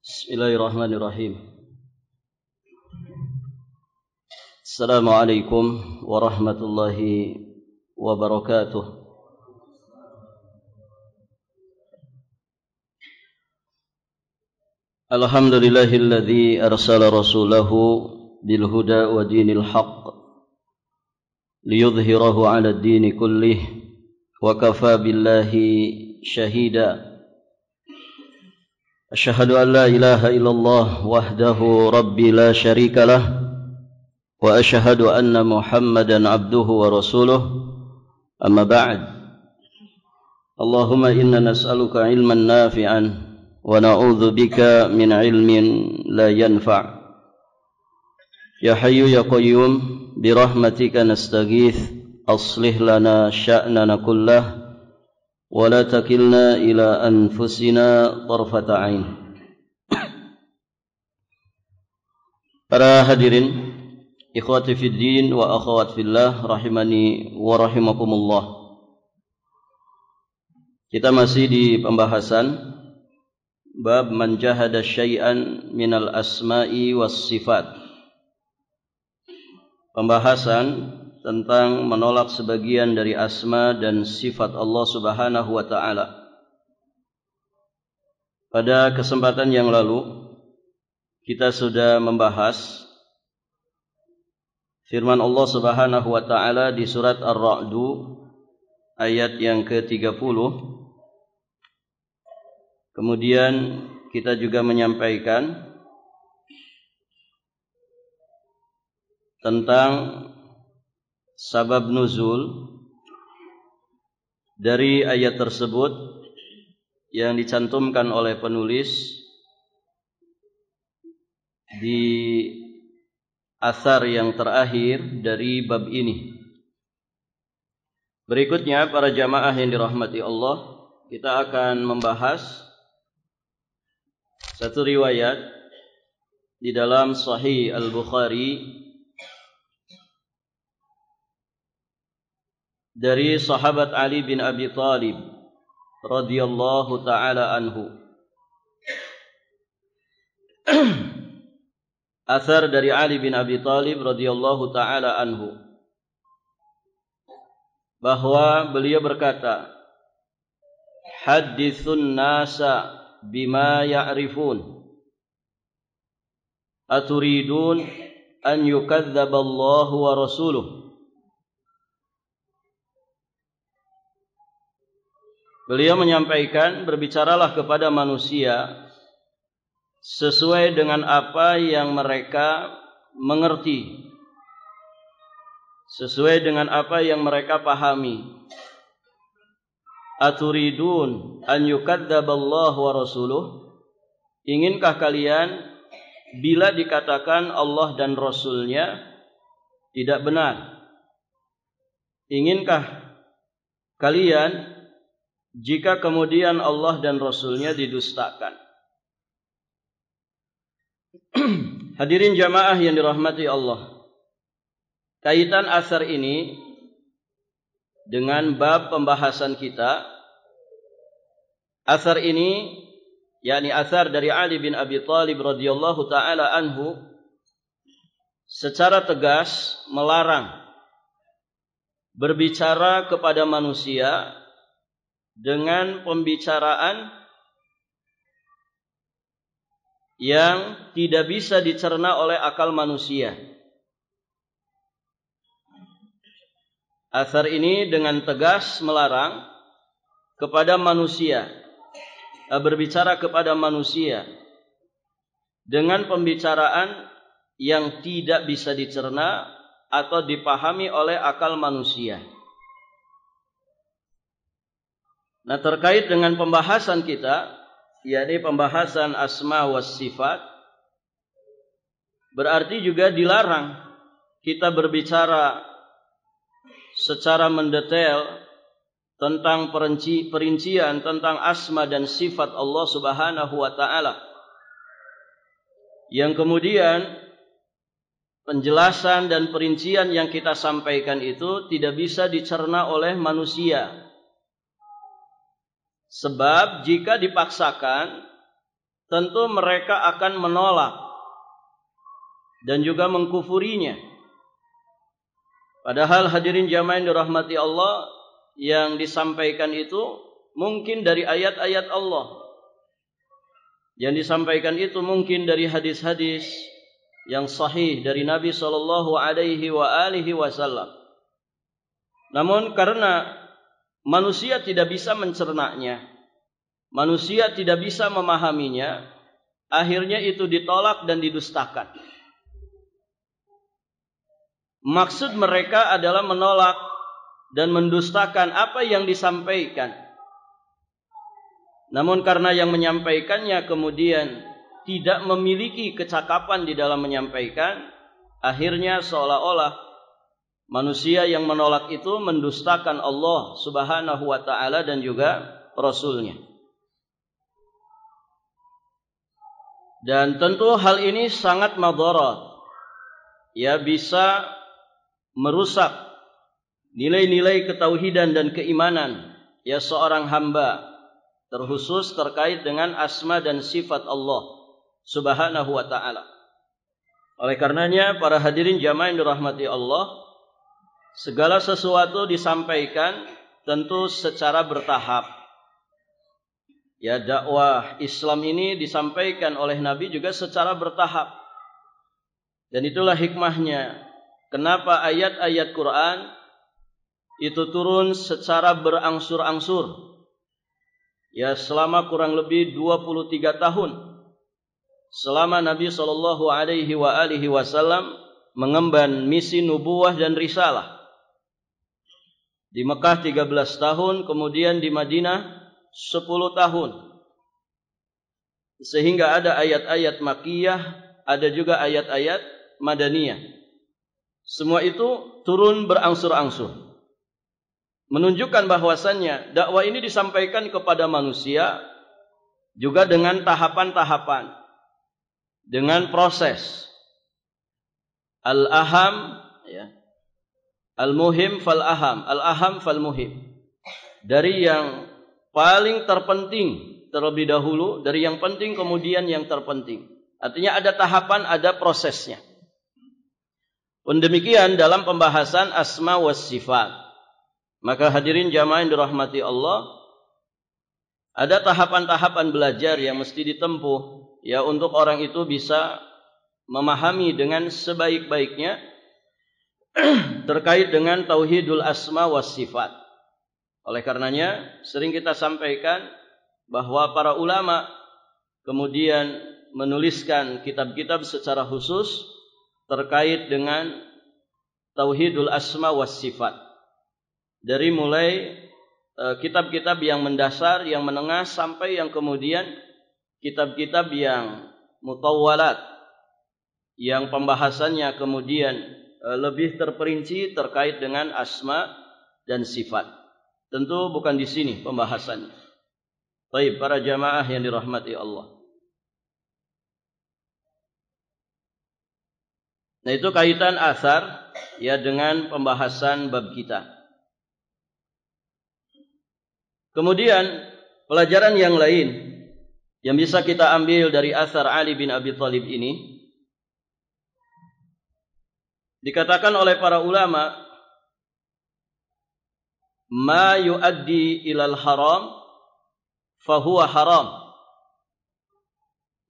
Bismillahirrahmanirrahim. Assalamualaikum warahmatullahi wabarakatuh. Alhamdulillahilladzi arsala rasulahu bil huda wa dinil haqq liyudhhirahu 'ala ad-dini kullih wa kafa billahi shahida. Asyhadu an la ilaha illallah wahdahu rabbi la syarika lah wa asyhadu anna Muhammadan abduhu wa rasuluh. Amma ba'd. Allahumma inna nas'aluka ilman nafi'an wa na'udzu bika min ilmin la yanfa'. Ya hayyu ya qayyum bi rahmatika nastaghits aslih lana sya'nana kullah wa la takilna ila anfusina tarfata ain. Para hadirin, ikhwati fid din wa akhawat fillah rahimani wa rahimakumullah. Kita masih di pembahasan bab man jahada syai'an minal asma'i was sifat. Pembahasan tentang menolak sebagian dari asma dan sifat Allah Subhanahu wa ta'ala. Pada kesempatan yang lalu kita sudah membahas firman Allah Subhanahu wa ta'ala di surat Ar-Ra'd ayat yang ke-30. Kemudian kita juga menyampaikan tentang sabab nuzul dari ayat tersebut yang dicantumkan oleh penulis di athar yang terakhir dari bab ini. Berikutnya para jamaah yang dirahmati Allah, kita akan membahas satu riwayat di dalam Sahih Al-Bukhari dari sahabat Ali bin Abi Thalib radhiyallahu taala anhu. Athar dari Ali bin Abi Thalib radhiyallahu taala anhu bahwa beliau berkata, "Hadditsun nasa bima ya'rifun. Aturidun an yukadzdzaba Allah wa rasuluh." Beliau menyampaikan, berbicaralah kepada manusia sesuai dengan apa yang mereka mengerti, sesuai dengan apa yang mereka pahami. Aturidun an yukadzdzaballahu wa rasuluh? Inginkah kalian bila dikatakan Allah dan Rasulnya tidak benar? Inginkah kalian jika kemudian Allah dan Rasulnya didustakan? Hadirin jamaah yang dirahmati Allah, kaitan asar ini dengan bab pembahasan kita. Asar ini, yakni asar dari Ali bin Abi Thalib radhiyallahu taala anhu, secara tegas melarang berbicara kepada manusia dengan pembicaraan yang tidak bisa dicerna oleh akal manusia. Athar ini dengan tegas melarang kepada manusia, berbicara kepada manusia dengan pembicaraan yang tidak bisa dicerna atau dipahami oleh akal manusia. Nah, terkait dengan pembahasan kita, yakni pembahasan asma was sifat, berarti juga dilarang kita berbicara secara mendetail tentang perincian tentang asma dan sifat Allah Subhanahu wa ta'ala, yang kemudian penjelasan dan perincian yang kita sampaikan itu tidak bisa dicerna oleh manusia. Sebab jika dipaksakan tentu mereka akan menolak dan juga mengkufurinya. Padahal hadirin jamaah yang dirahmati Allah, yang disampaikan itu mungkin dari ayat-ayat Allah. Yang disampaikan itu mungkin dari hadis-hadis yang sahih dari Nabi sallallahu alaihi wasallam. Namun karena manusia tidak bisa mencernanya, manusia tidak bisa memahaminya, akhirnya itu ditolak dan didustakan. Maksud mereka adalah menolak dan mendustakan apa yang disampaikan. Namun karena yang menyampaikannya kemudian tidak memiliki kecakapan di dalam menyampaikan, akhirnya seolah-olah manusia yang menolak itu mendustakan Allah Subhanahu wa ta'ala dan juga Rasulnya. Dan tentu hal ini sangat madarat, ya, bisa merusak nilai-nilai ketauhidan dan keimanan ya seorang hamba, terkhusus terkait dengan asma dan sifat Allah Subhanahu wa ta'ala. Oleh karenanya para hadirin jamaah yang dirahmati Allah, segala sesuatu disampaikan tentu secara bertahap. Ya, dakwah Islam ini disampaikan oleh Nabi juga secara bertahap. Dan itulah hikmahnya kenapa ayat-ayat Quran itu turun secara berangsur-angsur. Ya, selama kurang lebih 23 tahun. Selama Nabi sallallahu alaihi wasallam mengemban misi nubuwah dan risalah. Di Mekah 13 tahun, kemudian di Madinah 10 tahun. Sehingga ada ayat-ayat Makkiyah, ada juga ayat-ayat Madaniyah. Semua itu turun berangsur-angsur. Menunjukkan bahwasannya dakwah ini disampaikan kepada manusia juga dengan tahapan-tahapan, dengan proses. Al-aham, ya. Al-muhim fal-aham, al-aham fal-muhim. Dari yang paling terpenting terlebih dahulu, dari yang penting kemudian yang terpenting. Artinya ada tahapan, ada prosesnya. Pun demikian dalam pembahasan asma was sifat. Maka hadirin jamaah yang dirahmati Allah, ada tahapan-tahapan belajar yang mesti ditempuh ya untuk orang itu bisa memahami dengan sebaik-baiknya terkait dengan tauhidul asma was sifat. Oleh karenanya sering kita sampaikan bahwa para ulama kemudian menuliskan kitab-kitab secara khusus terkait dengan tauhidul asma was sifat. Dari mulai kitab-kitab yang mendasar, yang menengah, sampai yang kemudian kitab-kitab yang mutawwalat, yang pembahasannya kemudian lebih terperinci terkait dengan asma dan sifat. Tentu bukan di sini pembahasannya. Baik, para jamaah yang dirahmati Allah. Nah, itu kaitan asar ya dengan pembahasan bab kita. Kemudian pelajaran yang lain yang bisa kita ambil dari asar Ali bin Abi Thalib ini, dikatakan oleh para ulama, ma yuaddi ilal haram fahuwa haram.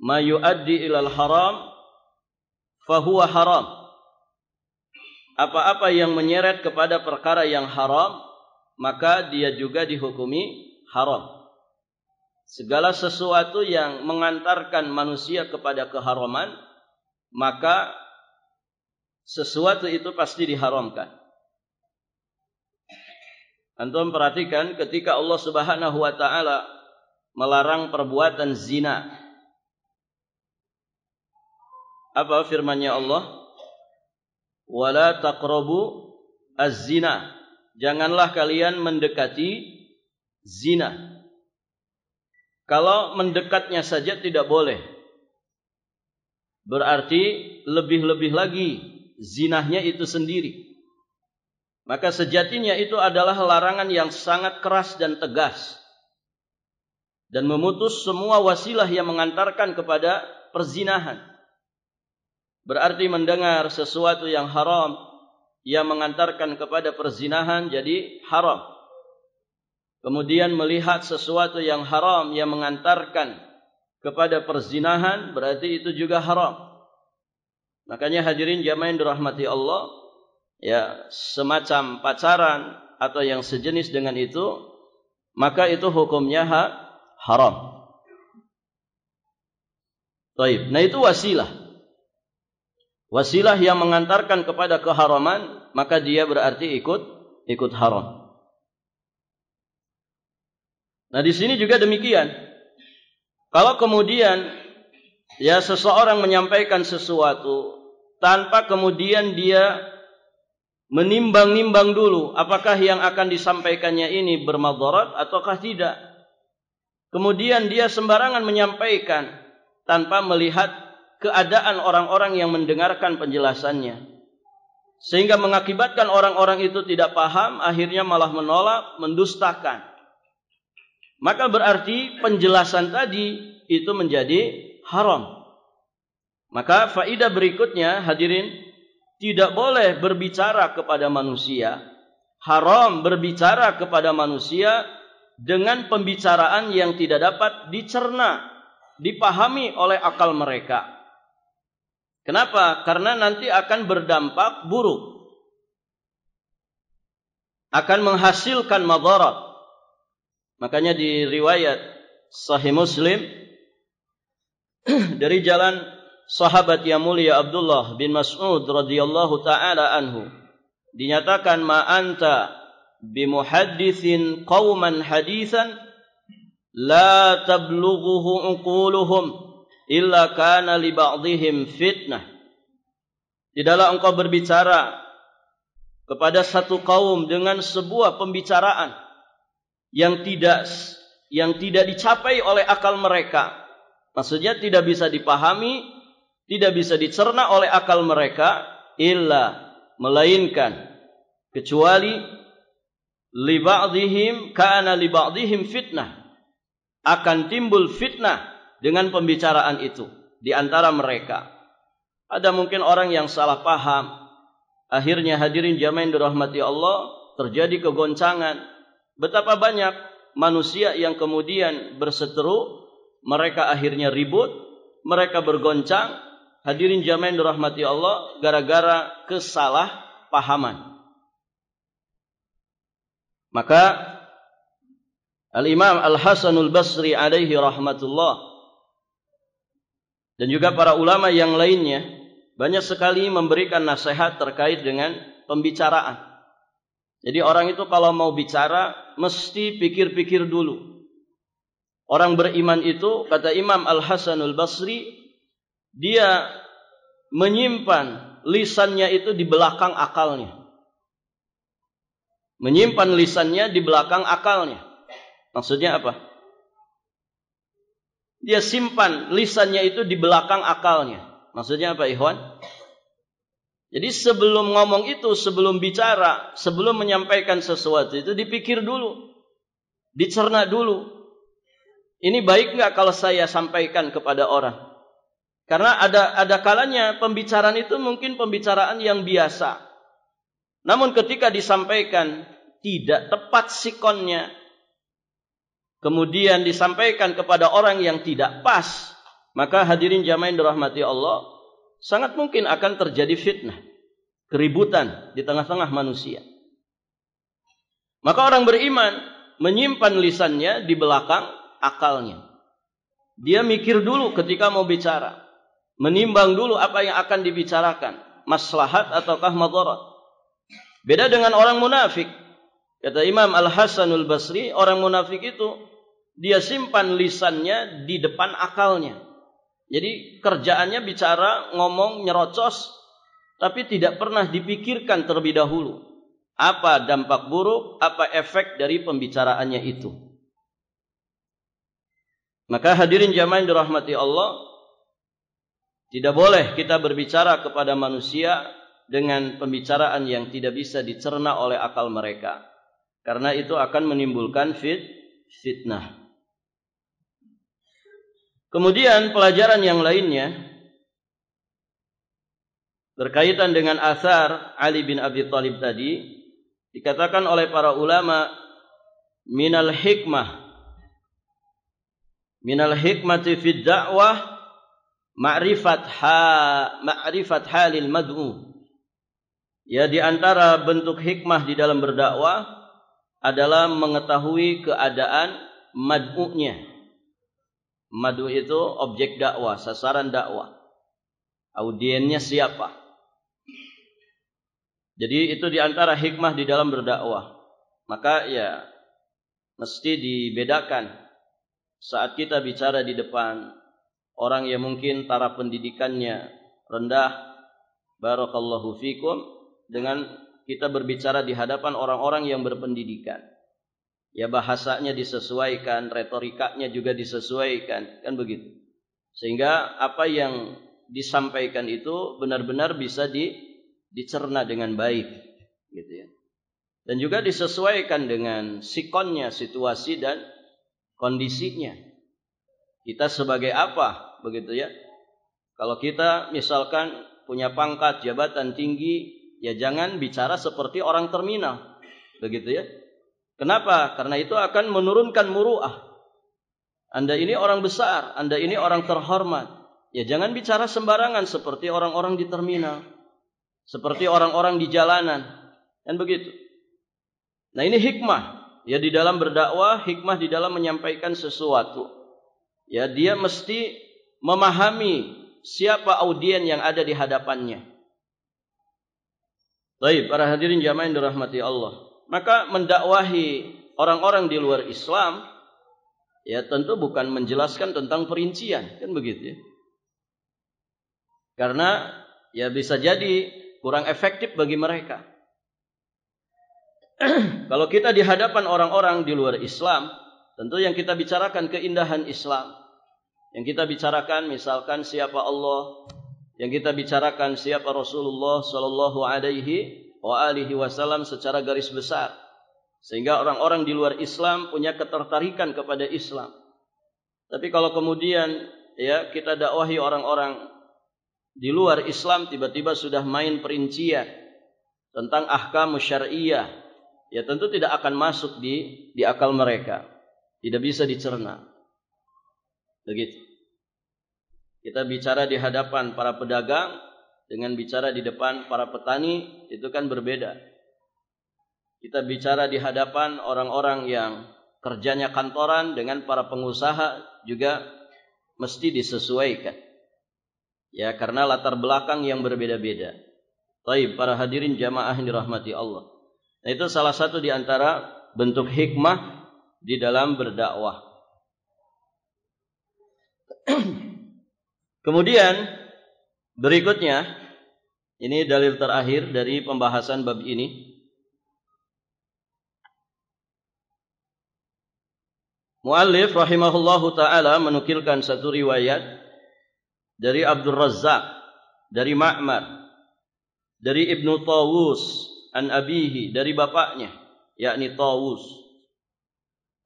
Ma yuaddi ilal haram fahuwa haram. Apa-apa yang menyeret kepada perkara yang haram, maka dia juga dihukumi haram. Segala sesuatu yang mengantarkan manusia kepada keharaman, maka sesuatu itu pasti diharamkan. Antum perhatikan ketika Allah Subhanahu wa ta'ala melarang perbuatan zina. Apa firman-Nya Allah? Wala taqrabu az-zina. Janganlah kalian mendekati zina. Kalau mendekatnya saja tidak boleh, berarti lebih-lebih lagi zinahnya itu sendiri. Maka sejatinya itu adalah larangan yang sangat keras dan tegas. dan memutus semua wasilah yang mengantarkan kepada perzinahan. Berarti mendengar sesuatu yang haram yang mengantarkan kepada perzinahan jadi haram. Kemudian melihat sesuatu yang haram yang mengantarkan kepada perzinahan berarti itu juga haram. Makanya hadirin jamaah yang dirahmati Allah, ya, semacam pacaran atau yang sejenis dengan itu, maka itu hukumnya haram. Baik, nah itu wasilah. Wasilah yang mengantarkan kepada keharaman, maka dia berarti ikut haram. Nah, di sini juga demikian. Kalau kemudian ya seseorang menyampaikan sesuatu tanpa kemudian dia menimbang-nimbang dulu apakah yang akan disampaikannya ini bermadarat ataukah tidak. Kemudian dia sembarangan menyampaikan tanpa melihat keadaan orang-orang yang mendengarkan penjelasannya. Sehingga mengakibatkan orang-orang itu tidak paham, akhirnya malah menolak, mendustakan. Maka berarti penjelasan tadi itu menjadi haram. Maka faedah berikutnya hadirin, tidak boleh berbicara kepada manusia. Haram berbicara kepada manusia dengan pembicaraan yang tidak dapat dicerna, dipahami oleh akal mereka. Kenapa? Karena nanti akan berdampak buruk. Akan menghasilkan madarat. Makanya di riwayat Sahih Muslim dari jalan sahabat yang mulia Abdullah bin Mas'ud radhiyallahu taala anhu dinyatakan ma anta bimuhadditsin qauman haditsan la tablughuhu uquluhum illa kana li ba'dihim fitnah. Tidaklah engkau berbicara kepada satu kaum dengan sebuah pembicaraan yang tidak dicapai oleh akal mereka. Maksudnya tidak bisa dipahami, tidak bisa dicerna oleh akal mereka, melainkan kecuali li ba'dihim kana li ba'dihim fitnah. Akan timbul fitnah dengan pembicaraan itu di antara mereka. Ada mungkin orang yang salah paham, akhirnya hadirin jamaah yang dirahmati Allah, terjadi kegoncangan. Betapa banyak manusia yang kemudian berseteru, mereka akhirnya ribut, mereka bergoncang, hadirin jamaah yang dirahmati Allah, gara-gara kesalahpahaman. Maka Al-Imam Al-Hasanul Basri alaihi rahmatullah dan juga para ulama yang lainnya banyak sekali memberikan nasihat terkait dengan pembicaraan. Jadi orang itu kalau mau bicara mesti pikir-pikir dulu. Orang beriman itu, kata Imam Al-Hasanul Basri, dia menyimpan lisannya itu di belakang akalnya. Menyimpan lisannya di belakang akalnya. Maksudnya apa? Dia simpan lisannya itu di belakang akalnya. Maksudnya apa, ikhwan? Jadi sebelum ngomong itu, sebelum bicara, sebelum menyampaikan sesuatu itu dipikir dulu, dicerna dulu. Ini baik nggak kalau saya sampaikan kepada orang? Karena ada kalanya pembicaraan itu mungkin pembicaraan yang biasa. Namun ketika disampaikan tidak tepat sikonnya, kemudian disampaikan kepada orang yang tidak pas, maka hadirin jamaah yang dirahmati Allah, sangat mungkin akan terjadi fitnah, keributan di tengah-tengah manusia. Maka orang beriman menyimpan lisannya di belakang akalnya. Dia mikir dulu ketika mau bicara, menimbang dulu apa yang akan dibicarakan, maslahat ataukah madarat. Beda dengan orang munafik. Kata Imam Al-Hasanul Basri, orang munafik itu dia simpan lisannya di depan akalnya. Jadi kerjaannya bicara, ngomong, nyerocos, tapi tidak pernah dipikirkan terlebih dahulu. Apa dampak buruk, apa efek dari pembicaraannya itu. Maka hadirin jamaah yang dirahmati Allah, tidak boleh kita berbicara kepada manusia dengan pembicaraan yang tidak bisa dicerna oleh akal mereka. Karena itu akan menimbulkan fitnah. Kemudian pelajaran yang lainnya berkaitan dengan athar Ali bin Abi Thalib tadi, dikatakan oleh para ulama minal hikmati fid da'wah ma'rifat halil mad'u. Ya, di antara bentuk hikmah di dalam berdakwah adalah mengetahui keadaan mad'unya. Mad'u itu objek dakwah, sasaran dakwah. Audiennya siapa? Jadi itu di antara hikmah di dalam berdakwah. Maka ya mesti dibedakan saat kita bicara di depan orang yang mungkin taraf pendidikannya rendah, barakallahu fikum, dengan kita berbicara di hadapan orang-orang yang berpendidikan. Ya, bahasanya disesuaikan, retorikanya juga disesuaikan, kan begitu. Sehingga apa yang disampaikan itu benar-benar bisa dicerna dengan baik, gitu ya. Dan juga disesuaikan dengan sikonnya, situasi dan kondisinya. Kita sebagai apa, begitu ya. Kalau kita misalkan punya pangkat, jabatan tinggi, ya jangan bicara seperti orang terminal, begitu ya. Kenapa? Karena itu akan menurunkan muru'ah. Anda ini orang besar, Anda ini orang terhormat. Ya jangan bicara sembarangan seperti orang-orang di terminal, seperti orang-orang di jalanan, dan begitu. Nah, ini hikmah ya di dalam berdakwah, hikmah di dalam menyampaikan sesuatu. Ya, dia mesti memahami siapa audien yang ada di hadapannya. Baik, para hadirin jamaah yang dirahmati Allah. Maka mendakwahi orang-orang di luar Islam, ya tentu bukan menjelaskan tentang perincian, kan begitu ya. Karena ya bisa jadi kurang efektif bagi mereka. Kalau kita di hadapan orang-orang di luar Islam, tentu yang kita bicarakan keindahan Islam. Yang kita bicarakan misalkan siapa Allah, yang kita bicarakan siapa Rasulullah sallallahu alaihi wasallam secara garis besar. Sehingga orang-orang di luar Islam punya ketertarikan kepada Islam. Tapi kalau kemudian ya kita dakwahi orang-orang di luar Islam tiba-tiba sudah main perincian tentang ahkam syar'iyyah, ya tentu tidak akan masuk di akal mereka. Tidak bisa dicerna. Begitu. Kita bicara di hadapan para pedagang dengan bicara di depan para petani itu kan berbeda. Kita bicara di hadapan orang-orang yang kerjanya kantoran dengan para pengusaha juga mesti disesuaikan. Ya, karena latar belakang yang berbeda-beda. Baik, para hadirin jamaah yang dirahmati Allah. Nah, itu salah satu di antara bentuk hikmah di dalam berdakwah. Kemudian berikutnya, ini dalil terakhir dari pembahasan bab ini. Muallif rahimahullahu ta'ala menukilkan satu riwayat dari Abdul Razzaq, dari Ma'mar, dari Ibnu Tawus, an abihi, dari bapaknya, yakni Tawus,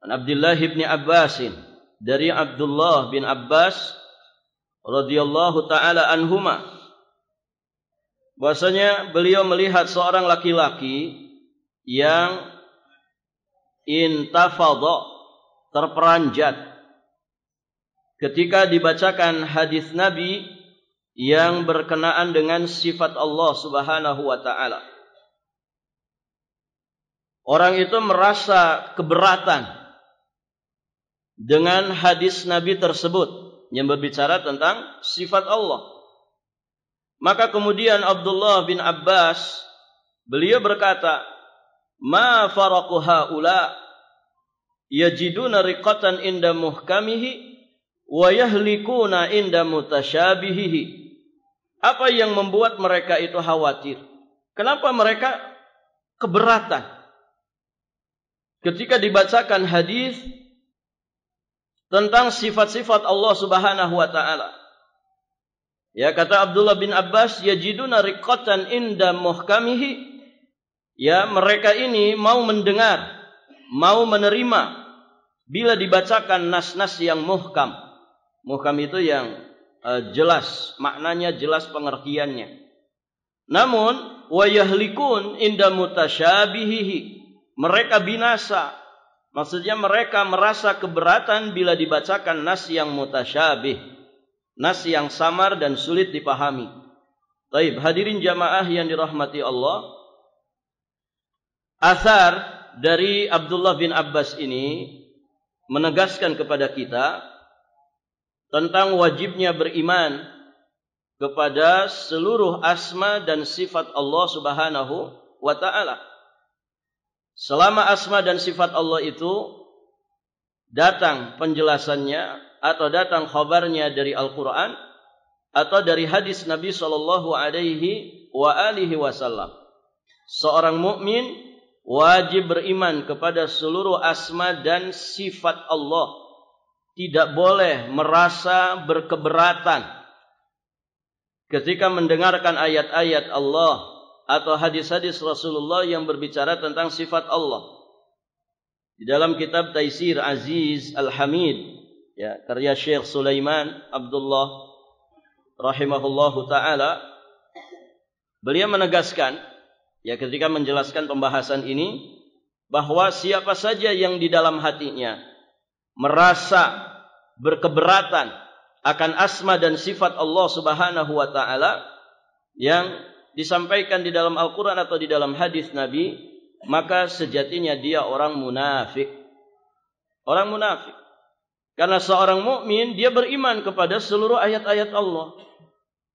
an Abdullah bin Abbasin, dari Abdullah bin Abbas radhiyallahu ta'ala anhuma, bahwasanya beliau melihat seorang laki-laki yang intafadha, terperanjat ketika dibacakan hadis Nabi yang berkenaan dengan sifat Allah Subhanahu wa ta'ala. Orang itu merasa keberatan dengan hadis Nabi tersebut yang berbicara tentang sifat Allah. Maka kemudian Abdullah bin Abbas, beliau berkata, "Ma faraqu haula yajiduna riqatan inda muhkamihi wa yahlikuna inda mutasyabihihi." Apa yang membuat mereka itu khawatir? Kenapa mereka keberatan ketika dibacakan hadis tentang sifat-sifat Allah Subhanahu wa ta'ala? Ya, kata Abdullah bin Abbas, yajiduna riqatan inda muhkamihi. Ya, mereka ini mau mendengar, mau menerima bila dibacakan nas-nas yang muhkam, Muhkam itu yang jelas maknanya, jelas pengertiannya. Namun wa yahlikun inda mutasyabihihi, mereka binasa. Maksudnya mereka merasa keberatan bila dibacakan nas yang mutasyabih, nas yang samar dan sulit dipahami. Baik, hadirin jamaah yang dirahmati Allah, athar dari Abdullah bin Abbas ini menegaskan kepada kita tentang wajibnya beriman kepada seluruh asma dan sifat Allah Subhanahu wa ta'ala. Selama asma dan sifat Allah itu datang penjelasannya atau datang khabarnya dari Al-Quran atau dari hadis Nabi sallallahu alaihi wasallam, seorang mukmin wajib beriman kepada seluruh asma dan sifat Allah. Tidak boleh merasa berkeberatan ketika mendengarkan ayat-ayat Allah atau hadis-hadis Rasulullah yang berbicara tentang sifat Allah. Di dalam kitab Taisir Aziz Al-Hamid, ya, karya Syekh Sulaiman Abdullah rahimahullahu taala, beliau menegaskan, ya, ketika menjelaskan pembahasan ini, bahwa siapa saja yang di dalam hatinya merasa berkeberatan akan asma dan sifat Allah Subhanahu wa taala yang disampaikan di dalam Al-Quran atau di dalam hadis Nabi, maka sejatinya dia orang munafik. Orang munafik. Karena seorang mukmin dia beriman kepada seluruh ayat-ayat Allah.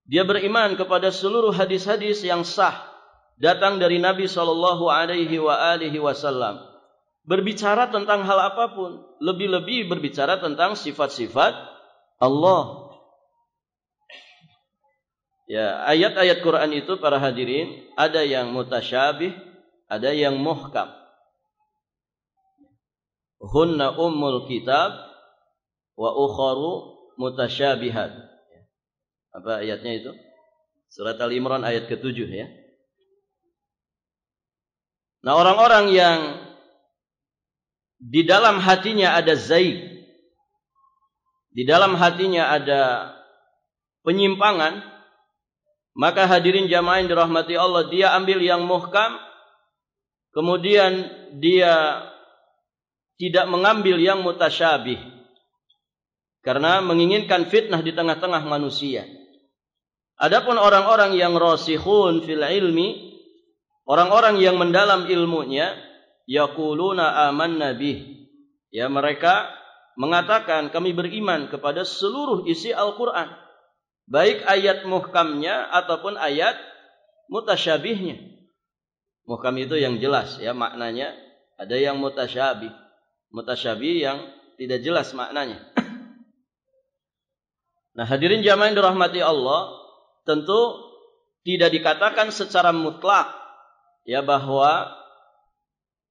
Dia beriman kepada seluruh hadis-hadis yang sah datang dari Nabi sallallahu alaihi wasallam. Berbicara tentang hal apapun, lebih-lebih berbicara tentang sifat-sifat Allah. Ya, ayat-ayat Quran itu para hadirin ada yang mutasyabih, ada yang muhkam. Hunna ummul kitab wa ukharu mutasyabihat. Apa ayatnya itu? Surat Al-Imran ayat ke-7 ya. Nah, orang-orang yang di dalam hatinya ada zaig, di dalam hatinya ada penyimpangan, maka hadirin jamaah yang dirahmati Allah, dia ambil yang muhkam, kemudian dia tidak mengambil yang mutasyabih, karena menginginkan fitnah di tengah-tengah manusia. Adapun orang-orang yang rasikhun fil ilmi, orang-orang yang mendalam ilmunya, yaquluna amanna bih, ya, mereka mengatakan kami beriman kepada seluruh isi Al-Quran, baik ayat muhkamnya ataupun ayat mutasyabihnya. Muhkam itu yang jelas, ya, maknanya. Ada yang mutasyabih, mutasyabih yang tidak jelas maknanya. Nah, hadirin jamaah yang dirahmati Allah, tentu tidak dikatakan secara mutlak, ya, bahwa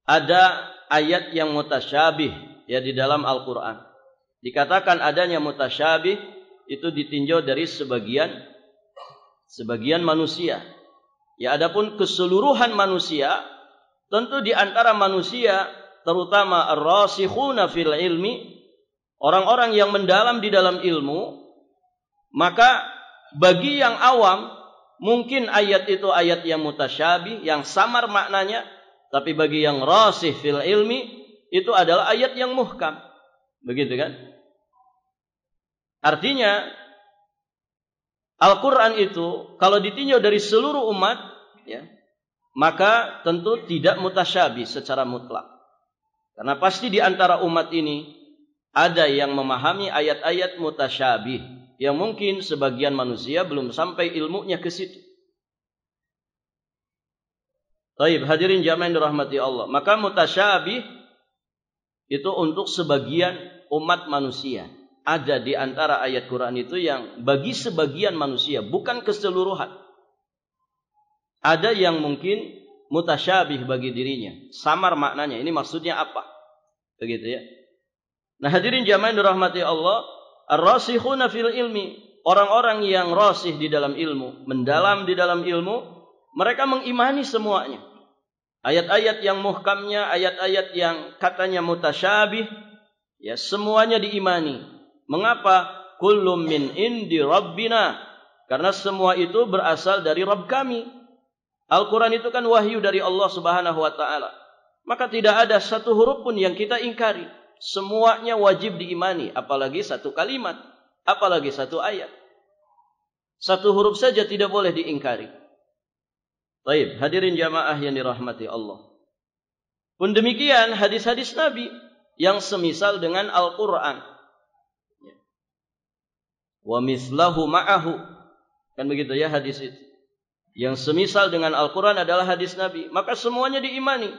ada ayat yang mutasyabih, ya, di dalam Al-Quran. Dikatakan adanya mutasyabih itu ditinjau dari sebagian manusia. Ya, adapun keseluruhan manusia, tentu di antara manusia, terutama ar-rasikhuna fil ilmi, orang-orang yang mendalam di dalam ilmu, maka bagi yang awam mungkin ayat itu ayat yang mutasyabih, yang samar maknanya, tapi bagi yang rasih fil ilmi itu adalah ayat yang muhkam. Begitu kan? Artinya Al-Quran itu kalau ditinjau dari seluruh umat, ya, maka tentu tidak mutasyabih secara mutlak. Karena pasti di antara umat ini ada yang memahami ayat-ayat mutasyabih, yang mungkin sebagian manusia belum sampai ilmunya ke situ. Baik, hadirin jamaah yang dirahmati Allah, maka mutasyabih itu untuk sebagian umat manusia. Ada di antara ayat Quran itu yang bagi sebagian manusia, bukan keseluruhan. Ada yang mungkin mutasyabih bagi dirinya, samar maknanya. Ini maksudnya apa? Begitu ya. Nah, hadirin jamaah yang dirahmati Allah, ar-rasikhuna fil ilmi, orang-orang yang rasih di dalam ilmu, mendalam di dalam ilmu, mereka mengimani semuanya. Ayat-ayat yang muhkamnya, ayat-ayat yang katanya mutasyabih, ya, semuanya diimani. Mengapa? kullum min indi rabbina. Karena semua itu berasal dari Rabb kami. Al-Quran itu kan wahyu dari Allah Subhanahu wa ta'ala. Maka tidak ada satu huruf pun yang kita ingkari. Semuanya wajib diimani. Apalagi satu kalimat. Apalagi satu ayat. Satu huruf saja tidak boleh diingkari. Baik, hadirin jamaah yang dirahmati Allah. Pun demikian hadis-hadis Nabi yang semisal dengan Al-Quran. Wa mislahu ma'ahu. Kan begitu ya hadis itu. Yang semisal dengan Al-Quran adalah hadis Nabi. Maka semuanya diimani.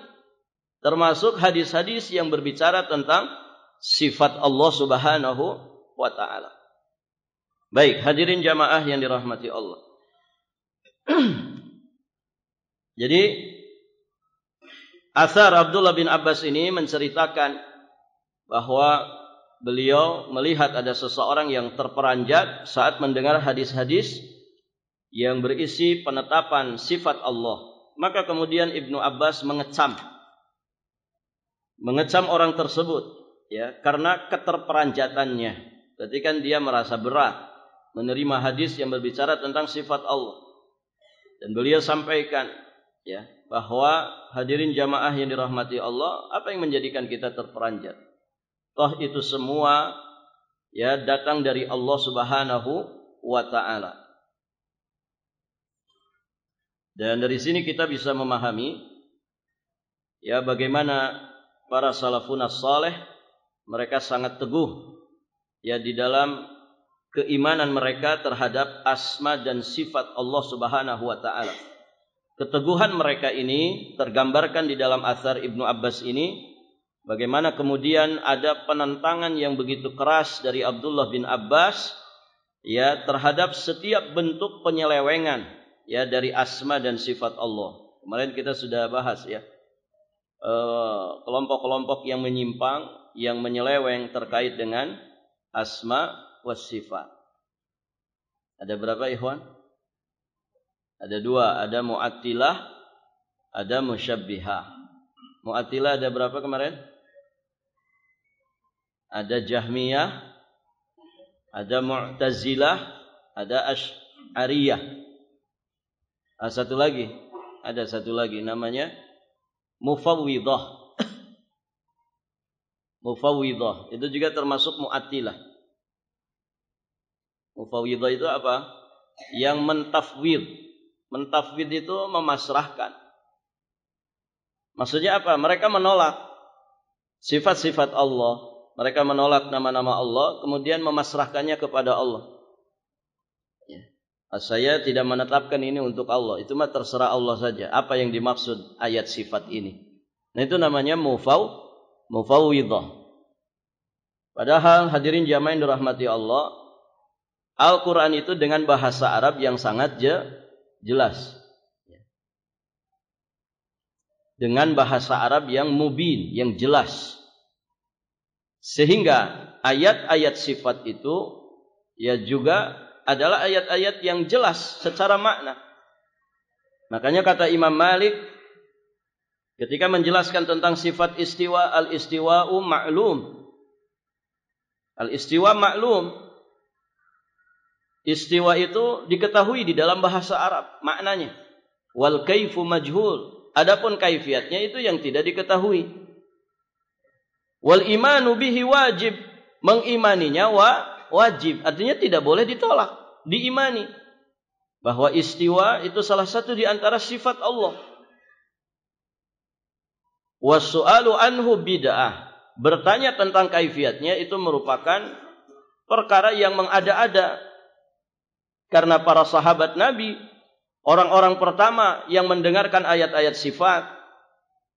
Termasuk hadis-hadis yang berbicara tentang sifat Allah Subhanahu wa ta'ala. Baik, hadirin jamaah yang dirahmati Allah. Jadi, Athar Abdullah bin Abbas ini menceritakan bahwa beliau melihat ada seseorang yang terperanjat saat mendengar hadis-hadis yang berisi penetapan sifat Allah. Maka kemudian Ibnu Abbas mengecam orang tersebut, ya, karena keterperanjatannya. Berarti kan dia merasa berat menerima hadis yang berbicara tentang sifat Allah. Dan beliau sampaikan, ya, bahwa hadirin jamaah yang dirahmati Allah, apa yang menjadikan kita terperanjat? Toh itu semua, ya, datang dari Allah Subhanahu wa ta'ala. Dan dari sini kita bisa memahami, ya, bagaimana para salafun as-salih mereka sangat teguh, ya, di dalam keimanan mereka terhadap asma dan sifat Allah Subhanahu wa ta'ala. Keteguhan mereka ini tergambarkan di dalam athar Ibnu Abbas ini. Bagaimana kemudian ada penentangan yang begitu keras dari Abdullah bin Abbas, ya, terhadap setiap bentuk penyelewengan, ya, dari asma dan sifat Allah. Kemarin kita sudah bahas, ya, kelompok-kelompok yang menyimpang, yang menyeleweng terkait dengan asma was sifat. Ada berapa, ikhwan? Ada dua, ada Mu'attilah, ada Musyabbihah. Mu'attilah ada berapa kemarin? Ada Jahmiyah, ada Mu'tazilah, ada Asy'ariyah. Ada satu lagi namanya Mufawwidah. Mufawwidah itu juga termasuk Mu'attilah. Mufawwidah itu apa? Yang mentafwid. Mentafwid itu memasrahkan. Maksudnya apa? Mereka menolak sifat-sifat Allah. Mereka menolak nama-nama Allah, kemudian memasrahkannya kepada Allah. Ya. Saya tidak menetapkan ini untuk Allah. Itu mah terserah Allah saja. Apa yang dimaksud ayat sifat ini? Nah, itu namanya mufawwidah. Padahal hadirin jamaah yang dirahmati Allah, Al-Quran itu dengan bahasa Arab yang sangat jelas. Dengan bahasa Arab yang mubin, yang jelas. Sehingga ayat-ayat sifat itu, ya, juga adalah ayat-ayat yang jelas secara makna. Makanya kata Imam Malik ketika menjelaskan tentang sifat istiwa, al-istiwa'u ma'lum. Al-istiwa ma'lum. Istiwa itu diketahui di dalam bahasa Arab maknanya. Wal kaifu majhul. Adapun kaifiatnya itu yang tidak diketahui. Wal imanu bihi wajib. Mengimaninya wajib. Artinya tidak boleh ditolak. Diimani. Bahwa istiwa itu salah satu di antara sifat Allah. Wassu'alu anhu bid'ah. Bertanya tentang kaifiatnya itu merupakan perkara yang mengada-ada. Karena para sahabat Nabi, orang-orang pertama yang mendengarkan ayat-ayat sifat,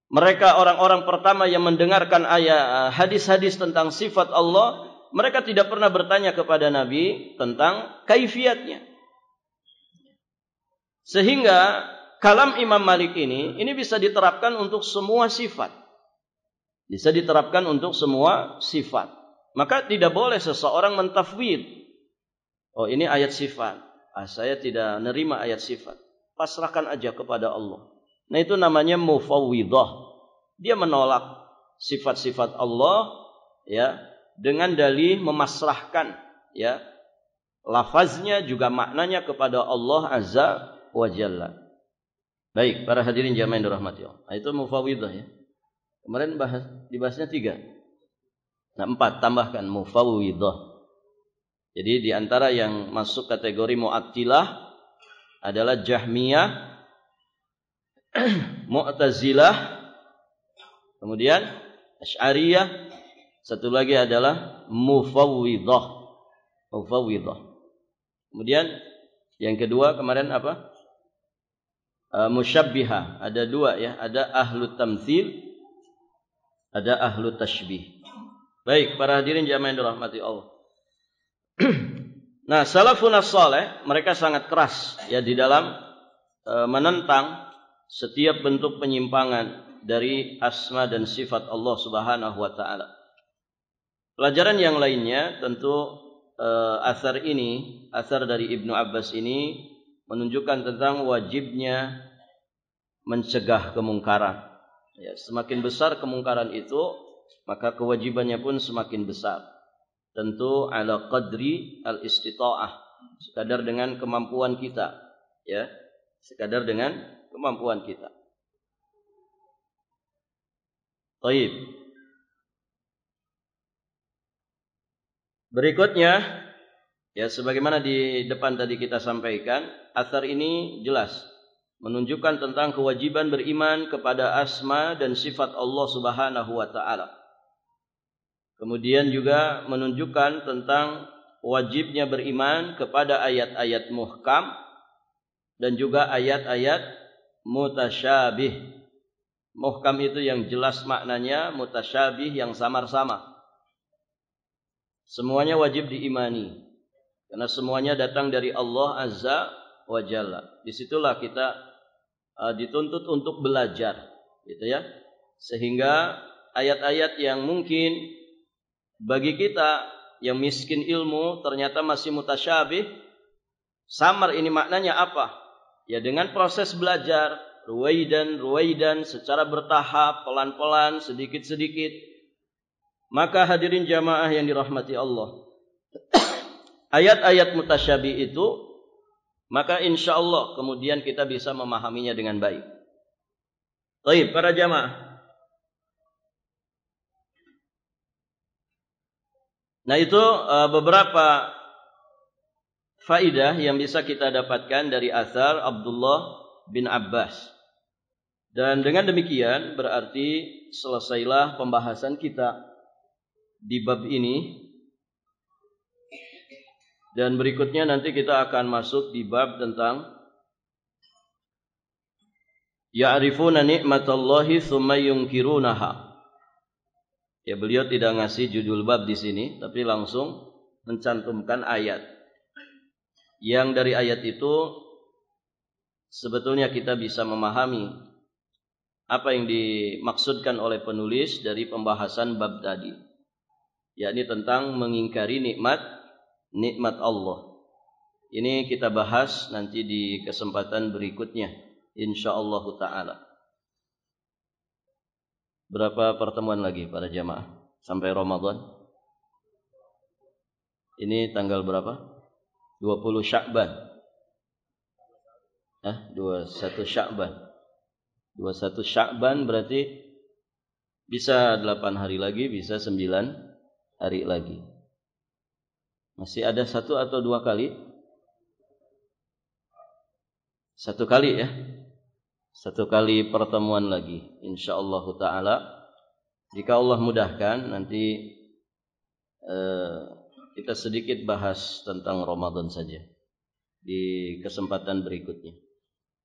mereka orang-orang pertama yang mendengarkan ayat hadis-hadis tentang sifat Allah, mereka tidak pernah bertanya kepada Nabi tentang kaifiatnya. Sehingga kalam Imam Malik ini bisa diterapkan untuk semua sifat. Bisa diterapkan untuk semua sifat. Maka tidak boleh seseorang mentafwid. Oh, ini ayat sifat. Saya tidak nerima ayat sifat. Pasrahkan aja kepada Allah. Nah, itu namanya mufawwidah. Dia menolak sifat-sifat Allah, ya, dengan dalih memasrahkan ya, lafaznya juga maknanya kepada Allah Azza wa Jalla. Baik, para hadirin jamaah yang dirahmati Allah. Nah, itu mufawwidah ya. Kemarin dibahasnya 3. Nah, 4 tambahkan mufawwidah. Jadi di antara yang masuk kategori Mu'attilah adalah Jahmiyah, Mu'tazilah, kemudian Asy'ariyah, satu lagi adalah Mufawwidah. Mufawwidah. Kemudian yang kedua kemarin apa? Musyabbihah. Ada 2 ya, ada Ahlu Tamtsil, ada Ahlu Tashbih. Baik, para hadirin jamaah yang dirahmati Allah. Nah, salafun as-salih mereka sangat keras ya di dalam menentang setiap bentuk penyimpangan dari asma dan sifat Allah Subhanahu wa taala. Pelajaran yang lainnya tentu asar dari Ibnu Abbas ini menunjukkan tentang wajibnya mencegah kemungkaran. Ya, semakin besar kemungkaran itu, maka kewajibannya pun semakin besar. Tentu ala qadri al-istita'ah, sekadar dengan kemampuan kita, ya, sekadar dengan kemampuan kita. Baik. Berikutnya, ya sebagaimana di depan tadi kita sampaikan, athar ini jelas menunjukkan tentang kewajiban beriman kepada asma dan sifat Allah Subhanahu wa taala. Kemudian juga menunjukkan tentang wajibnya beriman kepada ayat-ayat muhkam dan juga ayat-ayat mutasyabih. Muhkam itu yang jelas maknanya, mutasyabih yang samar-samar. Semuanya wajib diimani karena semuanya datang dari Allah Azza wa Jalla. Disitulah kita dituntut untuk belajar, gitu ya. Sehingga ayat-ayat yang mungkin bagi kita yang miskin ilmu ternyata masih mutasyabih, samar ini maknanya apa? Ya dengan proses belajar, ruwaidan secara bertahap, pelan-pelan, sedikit-sedikit. Maka hadirin jamaah yang dirahmati Allah, ayat-ayat mutasyabih itu, maka insya Allah kemudian kita bisa memahaminya dengan baik. Baik, para jamaah. Nah itu beberapa faidah yang bisa kita dapatkan dari athar Abdullah bin Abbas. Dan dengan demikian berarti selesailah pembahasan kita di bab ini. Dan berikutnya nanti kita akan masuk di bab tentang ya'rifuna ni'matallahi tsumma yunkirunaha. Ya, beliau tidak ngasih judul bab di sini, tapi langsung mencantumkan ayat. Yang dari ayat itu sebetulnya kita bisa memahami apa yang dimaksudkan oleh penulis dari pembahasan bab tadi, yakni tentang mengingkari nikmat Allah. Ini kita bahas nanti di kesempatan berikutnya, insyaallah taala. Berapa pertemuan lagi para jamaah sampai Ramadan? Ini tanggal berapa? 20 Sya'ban. 21 Sya'ban. 21 Sya'ban berarti bisa 8 hari lagi, bisa 9 hari lagi. Masih ada 1 atau 2 kali? 1 kali ya. 1 kali pertemuan lagi, insyaallah taala. Jika Allah mudahkan nanti kita sedikit bahas tentang Ramadan saja di kesempatan berikutnya,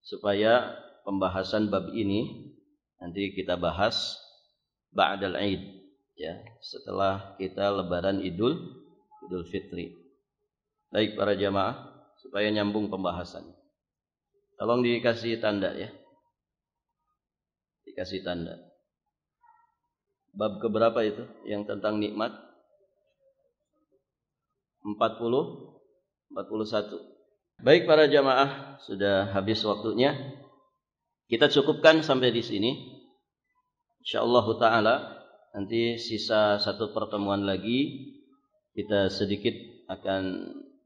supaya pembahasan bab ini nanti kita bahas ba'dal Aid, ya, setelah kita lebaran Idul Fitri. Baik para jamaah, supaya nyambung pembahasan. Tolong dikasih tanda ya. Dikasih tanda. Bab keberapa itu yang tentang nikmat? 41. Baik para jamaah, sudah habis waktunya. Kita cukupkan sampai di sini. Insyaallah taala nanti sisa 1 pertemuan lagi kita sedikit akan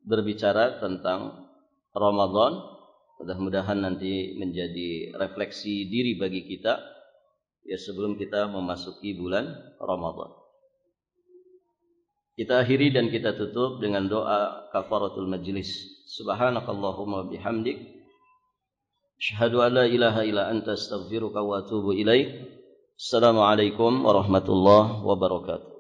berbicara tentang Ramadan. Mudah-mudahan nanti menjadi refleksi diri bagi kita ya sebelum kita memasuki bulan Ramadan. Kita akhiri dan kita tutup dengan doa kafaratul majlis. Subhanakallahumma bihamdik, asyhadu an la ilaha illa anta astaghfiruka wa atubu ilaik. Assalamualaikum warahmatullahi wabarakatuh.